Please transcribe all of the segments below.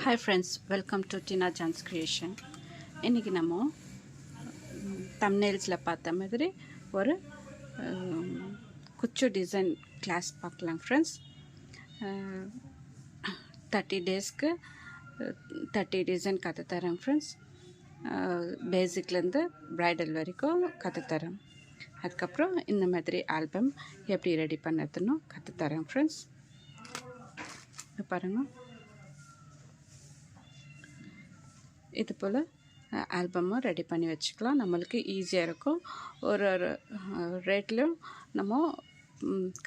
Hi friends, welcome to Tina Jan's Creation. இன்றைக்கி நம்ம தம்ப்நெயில்ஸில் பார்த்த மாதிரி ஒரு குச்சு டிசைன் கிளாஸ் பார்க்கலாம் ஃப்ரெண்ட்ஸ். 30 டேஸ்க்கு 30 டிசைன் கற்றுத்தரேன் ஃப்ரெண்ட்ஸ். பேசிக்லேருந்து ப்ரைடல் வரைக்கும் கற்றுத்தரேன். அதுக்கப்புறம் இந்த மாதிரி ஆல்பம் எப்படி ரெடி பண்ணுறதுன்னு கற்றுத்தரேன் ஃப்ரெண்ட்ஸ். பாருங்கள், இது போல் ஆல்பமும் ரெடி பண்ணி வச்சுக்கலாம். நம்மளுக்கு ஈஸியாக இருக்கும். ஒரு ரேட்லையும் நம்ம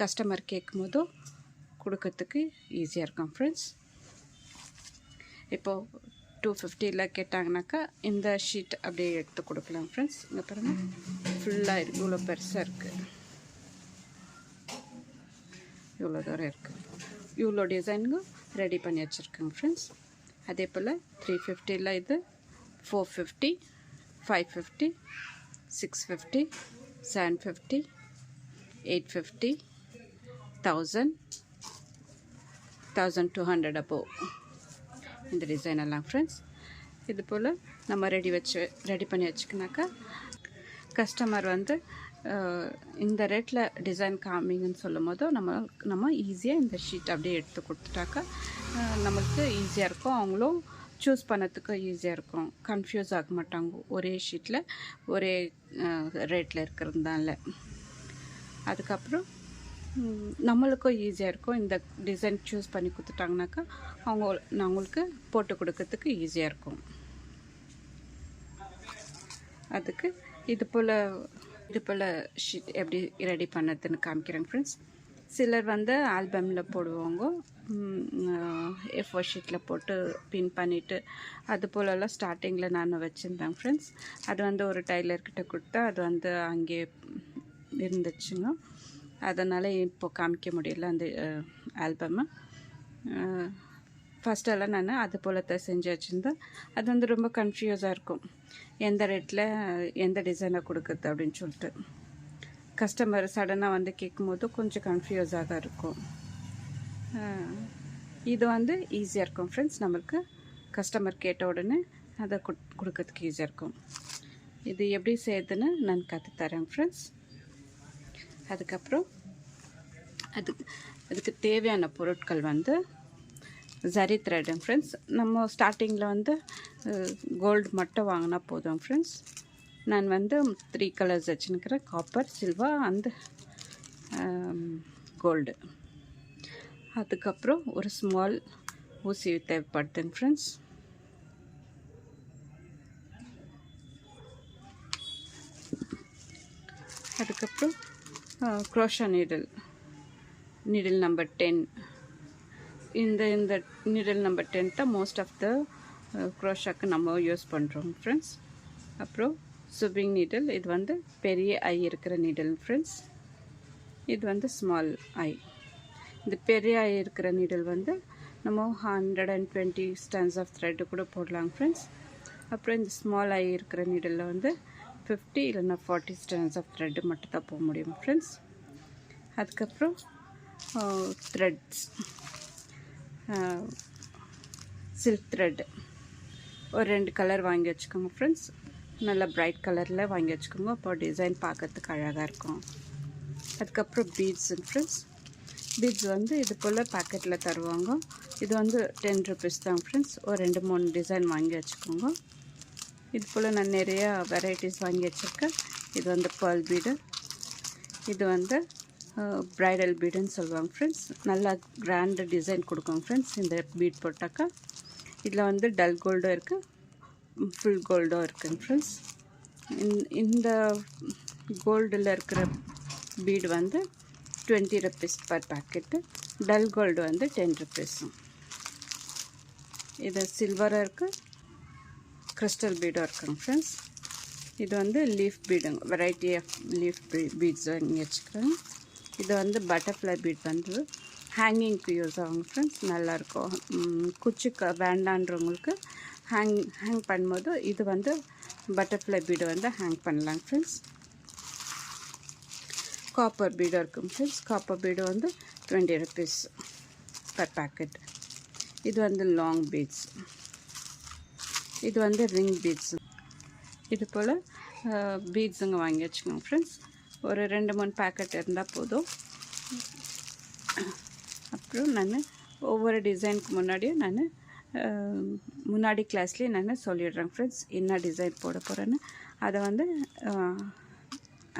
கஸ்டமர் கேட்கும் போதும் கொடுக்கறதுக்கு ஈஸியாக இருக்கும் ஃப்ரெண்ட்ஸ். இப்போது 250 கேட்டாங்கனாக்கா இந்த ஷீட் அப்படியே எடுத்து கொடுக்கலாம் ஃப்ரெண்ட்ஸ். இங்கே பாருங்கள், ஃபுல்லாக இருக்குது, இவ்வளோ பெருசாக இருக்குது, இவ்வளோ தூரம் இருக்குது. இவ்வளோ டிசைனுங்க ரெடி பண்ணி வச்சுருக்கேங்க ஃப்ரெண்ட்ஸ். அதே போல் 350 இது 450, 550, 650, 750, 850, 1000, 1200 above இந்த டிசைன் எல்லாம் ஃப்ரெண்ட்ஸ். இது போல் நம்ம ரெடி பண்ணி வச்சுக்கினாக்கா கஸ்டமர் வந்து இந்த ரேட்டில் டிசைன் காமிங்கன்னு சொல்லும் போது நம்ம ஈஸியாக இந்த ஷீட் அப்படியே எடுத்து கொடுத்துட்டாக்கா நம்மளுக்கு ஈஸியாக இருக்கும். அவங்களும் சூஸ் பண்ணதுக்கு ஈஸியாக இருக்கும். கன்ஃபியூஸ் ஆக மாட்டாங்க ஒரே ஷீட்டில் ஒரே ரேட்டில் இருக்கிறதுனால. அதுக்கப்புறம் நம்மளுக்கும் ஈஸியாக இருக்கும். இந்த டிசைன் சூஸ் பண்ணி கொடுத்துட்டாங்கனாக்கா அவங்களுக்கு போட்டு கொடுக்கறதுக்கு ஈஸியாக இருக்கும். அதுக்கு இது போல் ஷீட் எப்படி ரெடி பண்ணுறதுன்னு காமிக்கிறேன் ஃப்ரெண்ட்ஸ். சிலர் வந்து ஆல்பமில் போடுவாங்க, A4 ஷீட்டில் போட்டு பின் பண்ணிவிட்டு அது போலலாம் ஸ்டார்டிங்கில் நான் வச்சுருந்தேன் ஃப்ரெண்ட்ஸ். அது வந்து ஒரு டைலர்கிட்ட கொடுத்தா அது வந்து அங்கே இருந்துச்சுங்க. அதனால் இப்போது காமிக்க முடியல அந்த ஆல்பமை. ஃபஸ்ட்டெல்லாம் நான் அது போல் தான் செஞ்சு வச்சுருந்தேன். அது வந்து ரொம்ப கன்ஃபியூஸாக இருக்கும், எந்த ரேட்டில் எந்த டிசைனை கொடுக்குறது அப்படின்னு சொல்லிட்டு. கஸ்டமர் சடனாக வந்து கேட்கும்போது கொஞ்சம் கன்ஃபியூஸாக இருக்கும். இது வந்து ஈஸியாக இருக்கும் ஃப்ரெண்ட்ஸ். நம்மளுக்கு கஸ்டமர் கேட்ட உடனே அதை கொடுக்கறதுக்கு ஈஸியாக இருக்கும். இது எப்படி செய்யுதுன்னு நான் கற்றுத்தரேன் ஃப்ரெண்ட்ஸ். அதுக்கப்புறம் அதுக்கு தேவையான பொருட்கள் வந்து ஜரி த்ரெட்டுங்க ஃப்ரெண்ட்ஸ். நம்ம ஸ்டார்டிங்கில் வந்து கோல்டு மட்டும் வாங்கினா போதும் ஃப்ரெண்ட்ஸ். நான் வந்து 3 கலர்ஸ் வச்சுருக்கிறேன், காப்பர், சில்வர் அண்ட் கோல்டு. அதுக்கப்புறம் ஒரு ஸ்மால் ஊசி தேவைப்படுதுங்க ஃப்ரெண்ட்ஸ். அதுக்கப்புறம் க்ரோஷா நீடில் நம்பர் 10. இந்த நீடில் நம்பர் 10 தான் மோஸ்ட் ஆஃப் த க்ரோஷாக்கு நம்ம யூஸ் பண்ணுறோம் ஃப்ரெண்ட்ஸ். அப்புறம் சுபிங் நீடில், இது வந்து பெரிய ஐ இருக்கிற நீடில் ஃப்ரெண்ட்ஸ். இது வந்து ஸ்மால் ஐ. இந்த பெரிய ஐ இருக்கிற நீடில் வந்து நம்ம 120 strands ஆஃப் த்ரெட்டு கூட போடலாம் ஃப்ரெண்ட்ஸ். அப்புறம் இந்த ஸ்மால் ஐ இருக்கிற நீடிலில் வந்து 50 இல்லைன்னா 40 strands ஆஃப் த்ரெட்டு மட்டும் தான் போக முடியும் ஃப்ரெண்ட்ஸ். அதுக்கப்புறம் த்ரெட்ஸ், சில்க் த்ரெட் ஒரு 2 கலர் வாங்கி வச்சுக்கோங்க ஃப்ரெண்ட்ஸ். நல்லா பிரைட் கலரில் வாங்கி வச்சுக்கோங்க, அப்போ டிசைன் பார்க்கறதுக்கு அழகாக இருக்கும். அதுக்கப்புறம் பீட்ஸு ஃப்ரெண்ட்ஸ். பீட்ஸ் வந்து இது போல் பேக்கெட்டில் தருவாங்க. இது வந்து 10 rupees தான் ஃப்ரெண்ட்ஸ். ஒரு 2-3 டிசைன் வாங்கி வச்சுக்கோங்க. இது போல் நான் நிறையா வெரைட்டிஸ் வாங்கி வச்சுருக்கேன். இது வந்து பேர்ல் பீடு, இது வந்து ப்ரைடல் பீடுன்னு சொல்லுவாங்க ஃப்ரெண்ட்ஸ். நல்லா கிராண்டு டிசைன் கொடுக்கும் ஃப்ரெண்ட்ஸ் இந்த பீட் போட்டாக்கா. இதில் வந்து டல் கோல்டும் இருக்குது, ஃபுல் கோல்டும் இருக்குங்க ஃப்ரெண்ட்ஸ். இந்த கோல்டில் இருக்கிற பீடு வந்து 20 rupees per packet. Dull gold வந்து 10 rupees. இது சில்வராக இருக்குது, கிறிஸ்டல் பீடும் இருக்குங்க ஃப்ரெண்ட்ஸ். இது வந்து லீஃப் பீடுங்க, வெரைட்டி ஆஃப் லீஃப் பீட்ஸ் வாங்கி வச்சுக்கிறேன். இது வந்து பட்டர்ஃப்ளை பீட் வந்து ஹேங்கிங்க்கு யூஸ் ஆகும் ஃப்ரெண்ட்ஸ். நல்லாயிருக்கும். குச்சிக்கு வேண்டான்றவங்களுக்கு ஹேங் பண்ணும்போது இது வந்து பட்டர்ஃப்ளை பீடு வந்து ஹேங் பண்ணலாங்க ஃப்ரெண்ட்ஸ். காப்பர் பீடு இருக்கும் ஃப்ரெண்ட்ஸ். காப்பர் பீடு வந்து 20 rupees பர் பேக்கெட். இது வந்து லாங் பீட்ஸ், இது வந்து ரிங் பீட்ஸ். இது போல் பீட்ஸுங்க வாங்கி வச்சுக்கோங்க ஃப்ரெண்ட்ஸ். ஒரு 2-3 பேக்கெட் இருந்தால் போதும். அப்புறம் நான் ஒவ்வொரு டிசைனுக்கு முன்னாடியும் நான் முன்னாடி கிளாஸ்லேயே நான் சொல்லிடுறேன் ஃப்ரெண்ட்ஸ், என்ன டிசைன் போட போகிறேன்னு. அதை வந்து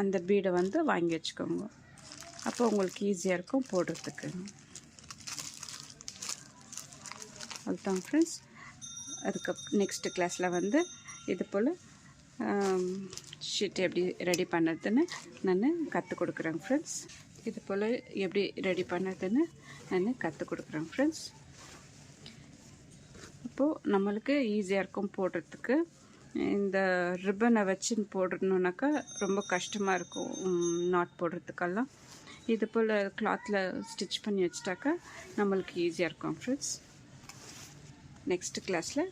அந்த பீடை வந்து வாங்கி வச்சுக்கோங்க. அப்போ உங்களுக்கு ஈஸியாக இருக்கும் போடுறதுக்கு. அதுதான் ஃப்ரெண்ட்ஸ். அதுக்கு நெக்ஸ்ட்டு கிளாஸில் வந்து இது போல் ஷீட் எப்படி ரெடி பண்ணுறதுன்னு நான் கற்றுக் கொடுக்குறேன் ஃப்ரெண்ட்ஸ். இது போல் எப்படி ரெடி பண்ணுறதுன்னு நான் கற்றுக் கொடுக்குறேன் ஃப்ரெண்ட்ஸ். அப்போது நம்மளுக்கு ஈஸியாக இருக்கும் போடுறதுக்கு. இந்த ரிப்பனை வச்சு போடணுன்னாக்கா ரொம்ப கஷ்டமாக இருக்கும் நாட் போடுறதுக்கெல்லாம். இது போல் கிளாத்தில் ஸ்டிச் பண்ணி வச்சிட்டாக்கா நம்மளுக்கு ஈஸியாக இருக்கும் ஃப்ரெண்ட்ஸ். நெக்ஸ்ட்டு கிளாஸில்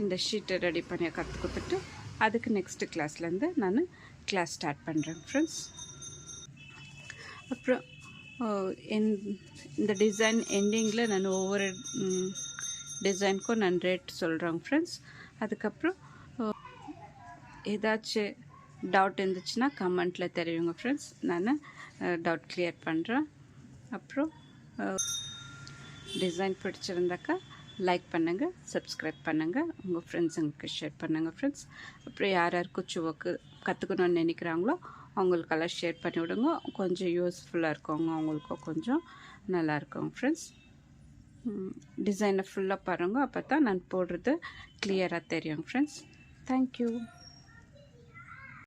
இந்த ஷீட்டை ரெடி பண்ணி கற்றுக் கொடுத்துட்டு அதுக்கு நெக்ஸ்ட்டு கிளாஸ்லேருந்து நான் கிளாஸ் ஸ்டார்ட் பண்ணுறேன் ஃப்ரெண்ட்ஸ். அப்புறம் இந்த டிசைன் எண்டிங்கில் நான் ஒவ்வொரு டிசைனுக்கும் நான் ரேட் சொல்கிறேன் ஃப்ரெண்ட்ஸ். அதுக்கப்புறம் ஏதாச்சும் டவுட் இருந்துச்சுன்னா கமெண்ட்டில் தெரியுங்க ஃப்ரெண்ட்ஸ், நான் டவுட் கிளியர் பண்ணுறேன். அப்புறம் டிசைன் பிடிச்சிருந்தாக்கா லைக் பண்ணுங்கள், சப்ஸ்கிரைப் பண்ணுங்கள், உங்கள் ஃப்ரெண்ட்ஸுங்களுக்கு ஷேர் பண்ணுங்கள் ஃப்ரெண்ட்ஸ். அப்புறம் யார் யார் குச்சி ஒர்க்கு கற்றுக்கணுன்னு நினைக்கிறாங்களோ அவங்களுக்கெல்லாம் ஷேர் பண்ணி விடுங்க. கொஞ்சம் யூஸ்ஃபுல்லாக இருக்கவங்க அவங்களுக்கும் கொஞ்சம் நல்லாயிருக்கும் ஃப்ரெண்ட்ஸ். டிசைனை ஃபுல்லாக பாருங்கள், அப்போ தான் நான் போடுறது கிளியராக தெரியும் ஃப்ரெண்ட்ஸ். தேங்க்யூ.